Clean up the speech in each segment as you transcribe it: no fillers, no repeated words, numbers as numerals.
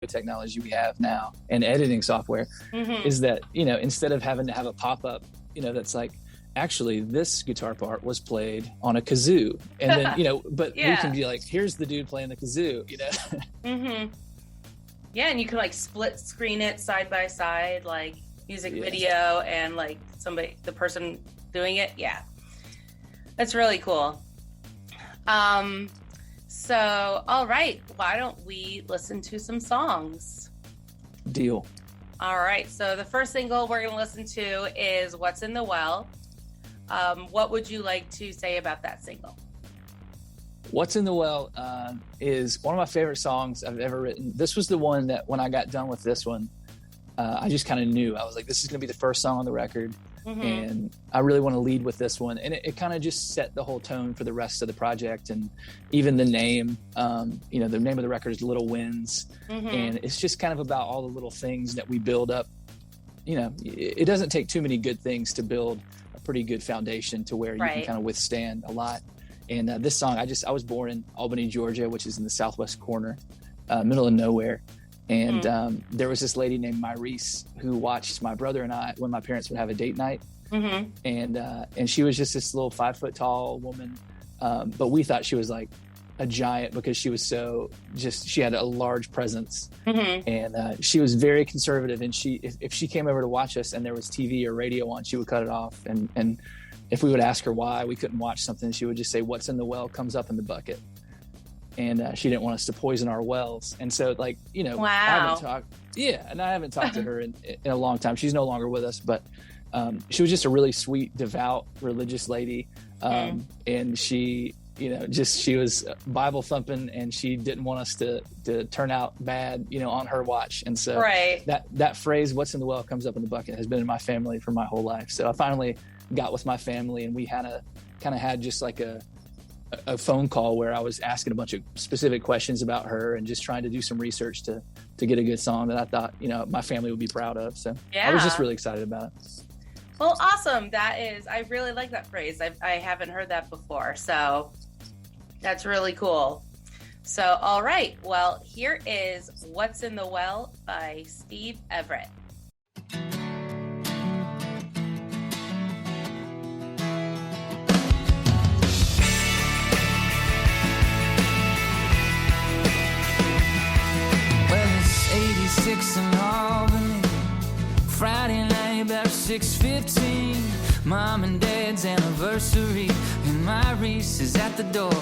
technology we have now and editing software is that, instead of having to have a pop-up, that's like, actually this guitar part was played on a kazoo, and then but we can be like, here's the dude playing the kazoo. Yeah, and you can like split screen it side by side, like music video and like the person doing it. Yeah, that's really cool. So, all right, why don't we listen to some songs? Deal. All right, so the first single we're going to listen to is What's in the Well. What would you like to say about that single? What's in the Well is one of my favorite songs I've ever written. This was the one that when I got done with this one, I just kind of knew. I was like, this is going to be the first song on the record, and I really want to lead with this one. And it kind of just set the whole tone for the rest of the project, and even the name. The name of the record is Little Wins, and it's just kind of about all the little things that we build up. It doesn't take too many good things to build a pretty good foundation to where you can kind of withstand a lot. And this song, I was born in Albany, Georgia, which is in the southwest corner, middle of nowhere. And there was this lady named Myreese who watched my brother and I when my parents would have a date night. And she was just this little 5 foot tall woman. But we thought she was like a giant because she was she had a large presence. And she was very conservative. And if she came over to watch us and there was TV or radio on, she would cut it off. And if we would ask her why we couldn't watch something, she would just say, "What's in the well comes up in the bucket." And she didn't want us to poison our wells. And so, like, wow. I haven't talked to her in a long time. She's no longer with us, but she was just a really sweet, devout, religious lady. And she, she was Bible thumping, and she didn't want us to turn out bad, on her watch. And so that phrase, "What's in the well comes up in the bucket," has been in my family for my whole life. So I finally got with my family, and we kind of had just like a phone call where I was asking a bunch of specific questions about her and just trying to do some research to get a good song that I thought, my family would be proud of. So I was just really excited about it. Well, awesome. I really like that phrase. I haven't heard that before. So that's really cool. So, all right. Well, here is What's in the Well by Steve Everett. In Albany, Friday night about 6:15. Mom and Dad's anniversary, and Myreese is at the door.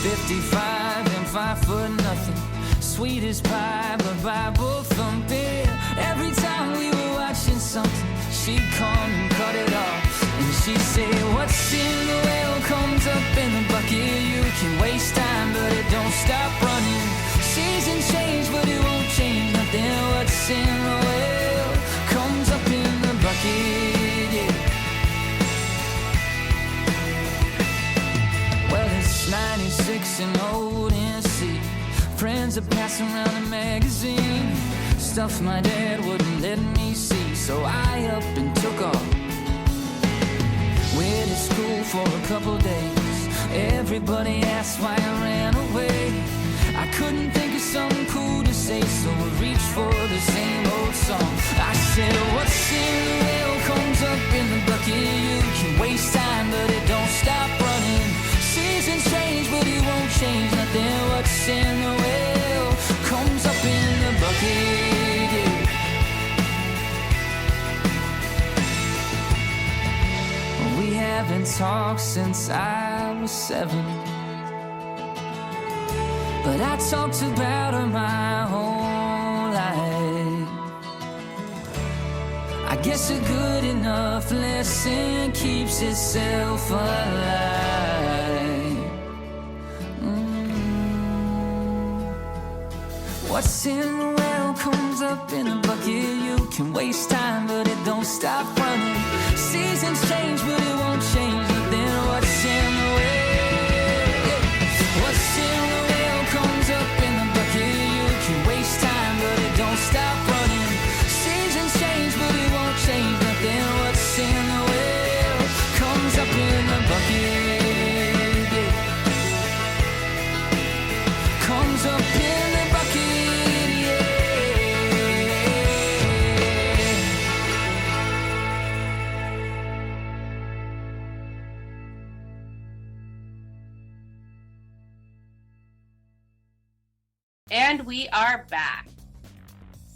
55 and 5 foot nothing, sweet as pie, but Bible thumping. Every time we were watching something, she'd come and cut it off, and she'd say, "What's in the well comes up in the bucket. You can waste time, but it don't stop running. Seasons change, but it won't change nothing. What's in the well comes up in the bucket." Yeah. Well, it's 96 in old NC. Friends are passing around a magazine, stuff my dad wouldn't let me see. So I up and took off. Went to school for a couple days. Everybody asked why I ran away. I couldn't think of something cool to say, so I reached for the same old song. I said, "What's in the well comes up in the bucket. You can waste time, but it don't stop running. Seasons change, but it won't change nothing. What's in the well comes up in the bucket." Yeah. We haven't talked since I was 7, but I talked about her my whole life. I guess a good enough lesson keeps itself alive. What's in the well comes up in a bucket. You can waste time, but it don't stop running. Seasons change, but it won't change nothing. What's in the well? What's in the well comes up in the bucket. You can waste time, but it don't stop running. Seasons change, but it won't change nothing. What's in the well comes up in the bucket. Yeah. Comes up in the bucket. And we are back.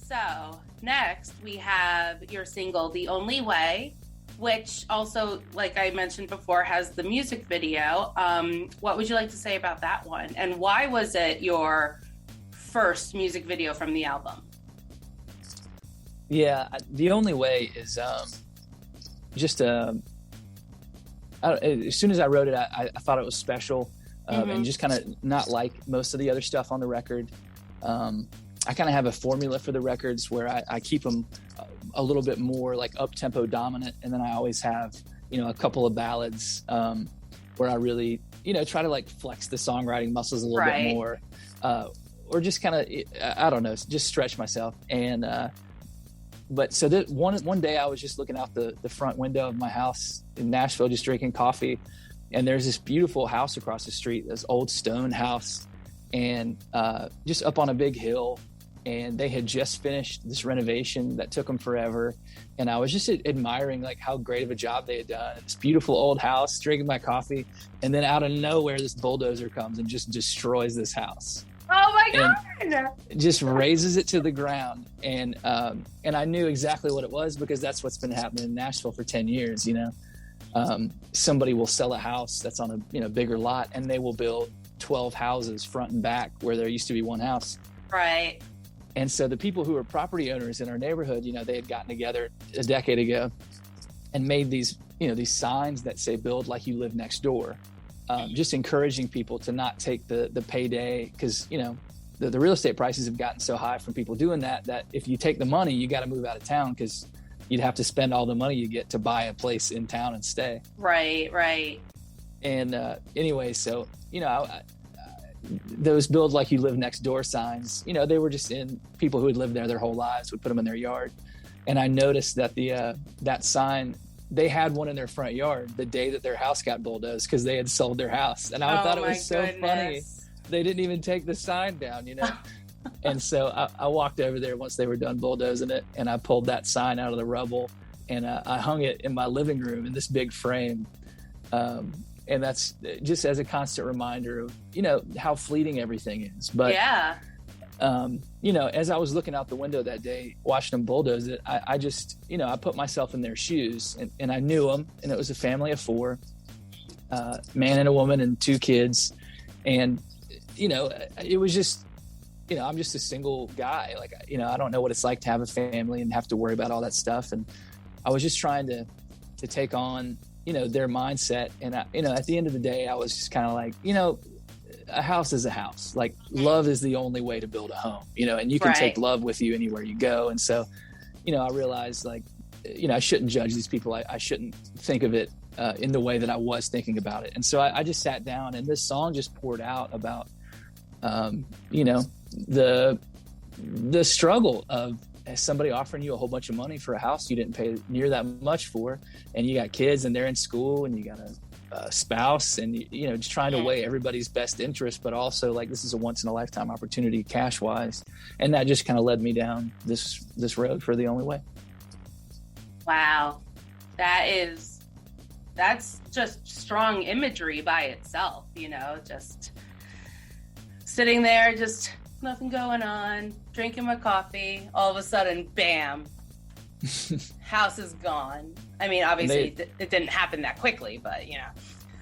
So next we have your single, The Only Way, which also, like I mentioned before, has the music video. What would you like to say about that one? And why was it your first music video from the album? Yeah, The Only Way is just as soon as I wrote it, I thought it was special, and just kind of not like most of the other stuff on the record. I kind of have a formula for the records where I keep them a little bit more like up-tempo dominant, and then I always have, a couple of ballads where I really, try to like flex the songwriting muscles a little bit more, or just kind of, I don't know, just stretch myself. And but so that one day I was just looking out the front window of my house in Nashville, just drinking coffee, and there's this beautiful house across the street, this old stone house, and just up on a big hill. And they had just finished this renovation that took them forever. And I was just admiring like how great of a job they had done. This beautiful old house, drinking my coffee. And then out of nowhere, this bulldozer comes and just destroys this house. Oh my God. And just razes it to the ground. And I knew exactly what it was, because that's what's been happening in Nashville for 10 years. Somebody will sell a house that's on a bigger lot, and they will build 12 houses front and back where there used to be one house. Right. And so the people who were property owners in our neighborhood, they had gotten together a decade ago and made these signs that say "Build like you live next door," just encouraging people to not take the payday, because the real estate prices have gotten so high from people doing that if you take the money, you got to move out of town, because you'd have to spend all the money you get to buy a place in town and stay. Right. And anyway, so those "Build like you live next door" signs, they were just in people who had lived there their whole lives would put them in their yard. And I noticed that that sign, they had one in their front yard the day that their house got bulldozed, because they had sold their house. And I thought it was so funny. They didn't even take the sign down, And so I walked over there once they were done bulldozing it, and I pulled that sign out of the rubble, and I hung it in my living room in this big frame. And that's just as a constant reminder of, how fleeting everything is. But, as I was looking out the window that day, watching them bulldoze it, I just, I put myself in their shoes, and I knew them, and it was a family of 4, man and a woman and 2 kids. And, it was just, I'm just a single guy. Like, I don't know what it's like to have a family and have to worry about all that stuff. And I was just trying to take on, their mindset. And at the end of the day, I was just kind of like, a house is a house. Like, love is the only way to build a home, and you can take love with you anywhere you go. And so, I realized, like, I shouldn't judge these people. I shouldn't think of it in the way that I was thinking about it. And so I just sat down, and this song just poured out about, the struggle of somebody offering you a whole bunch of money for a house you didn't pay near that much for, and you got kids and they're in school, and you got a spouse, and just trying to weigh everybody's best interest, but also like, this is a once in a lifetime opportunity cash wise. And that just kind of led me down this road for The Only Way. Wow. That's just strong imagery by itself, just sitting there, just nothing going on, drinking my coffee. All of a sudden, bam, house is gone. I mean, obviously, it didn't happen that quickly, but yeah,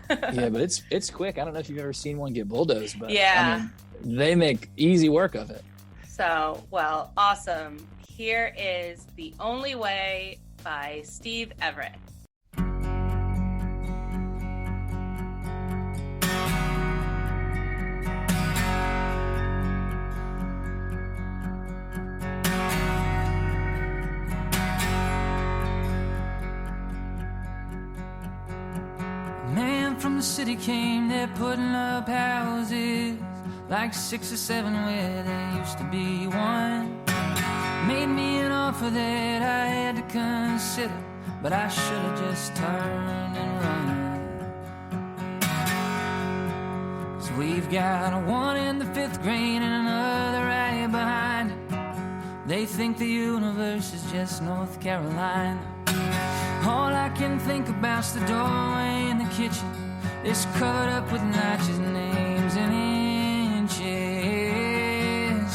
but it's quick. I don't know if you've ever seen one get bulldozed, but yeah, I mean, they make easy work of it. So, well, awesome. Here is The Only Way by Steve Everett. From the city came, they're putting up houses, like 6 or 7 where there used to be one. Made me an offer that I had to consider, but I should have just turned and run. 'Cause we've got one in the 5th grade and another right behind it. They think the universe is just North Carolina. All I can think about's the doorway in the kitchen. It's covered up with notches, names, and inches.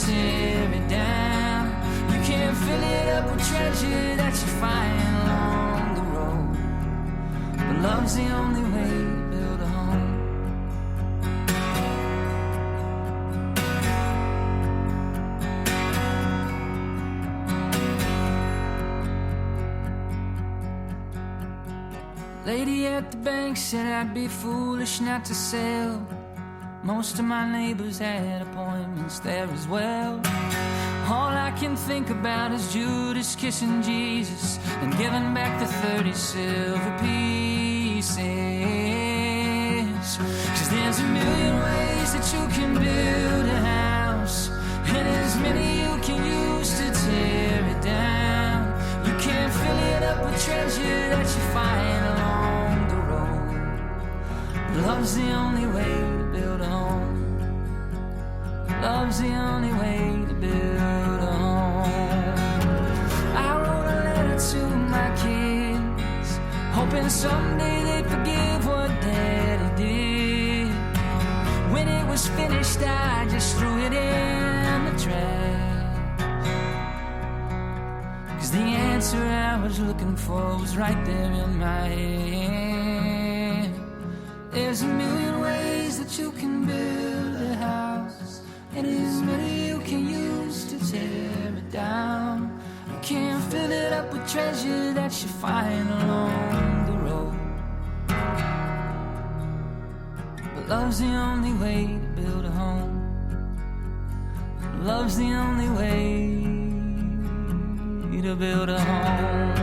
tear it down. You can't fill it up with treasure that you find along the road. But love's the only way to build a home. Lady at the bank said I'd be foolish not to sell. Most of my neighbors had appointments there as well. All I can think about is Judas kissing Jesus and giving back the 30 silver pieces. 'Cause there's a million ways that you can build a house, and as many you can use to tear it down. You can't fill it up with treasure that you find along the road. Love's the only way to build a home. Love's the only way to build a home. I wrote a letter to my kids, hoping someday they'd forgive what Daddy did. When it was finished, I just threw it in the trash. 'Cause the answer I was looking for was right there in my head. There's a million ways that you can build a house, and as many you can use to tear it down. You can't fill it up with treasure that you find along the road. But love's the only way to build a home. Love's the only way to build a home.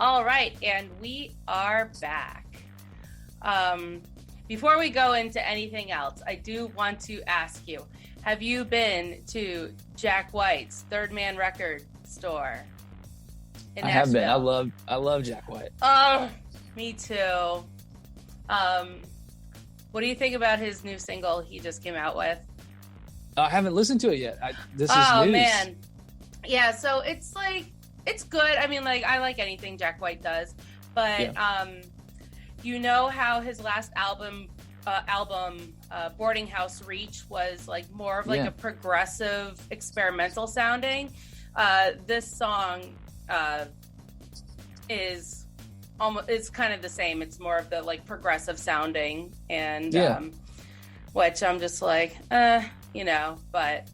All right, and we are back. Before we go into anything else, I do want to ask you, have you been to Jack White's Third Man Record store in Nashville? I have been. I love Jack White. Oh, me too. What do you think about his new single he just came out with? I haven't listened to it yet. This is news. Oh, man. Yeah, so it's like, it's good. I mean, like, I like anything Jack White does, but Yeah. You know how his last album, Boarding House Reach, was like more of like a progressive, experimental sounding. This song is almost, it's kind of the same. It's more of the like progressive sounding, and which I'm just like, you know, but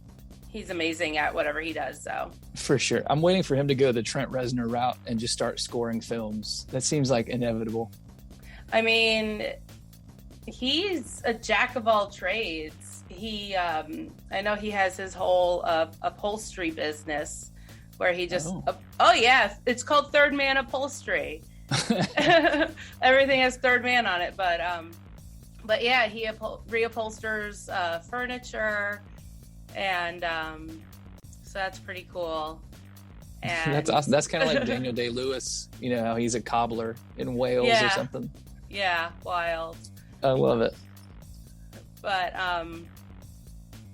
he's amazing at whatever he does. So For sure. I'm waiting for him to go the Trent Reznor route and just start scoring films. That seems like inevitable. I mean, he's a jack of all trades. He, I know he has his whole upholstery business where he just, yeah, it's called Third Man Upholstery. Everything has Third Man on it, but yeah, he reupholsters furniture, and so that's pretty cool. And That's awesome. That's kind of like Daniel Day-Lewis. You know how he's a cobbler in Wales or something. Yeah, wild. I love it. But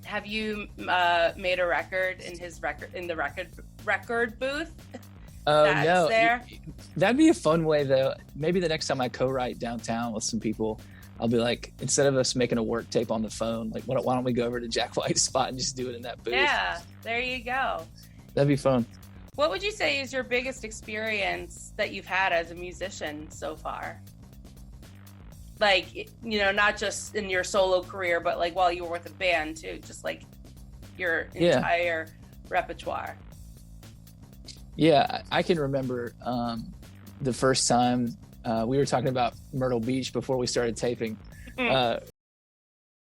have you made a record in the record booth? Oh no, there? That'd be a fun way though. Maybe the next time I co-write downtown with some people, I'll be like, instead of us making a work tape on the phone, like why don't we go over to Jack White's spot and just do it in that booth? Yeah, there you go. That'd be fun. What would you say is your biggest experience that you've had as a musician so far? Like, you know, not just in your solo career, but like while you were with a band too, just like your entire repertoire. Yeah, I can remember the first time we were talking about Myrtle Beach before we started taping.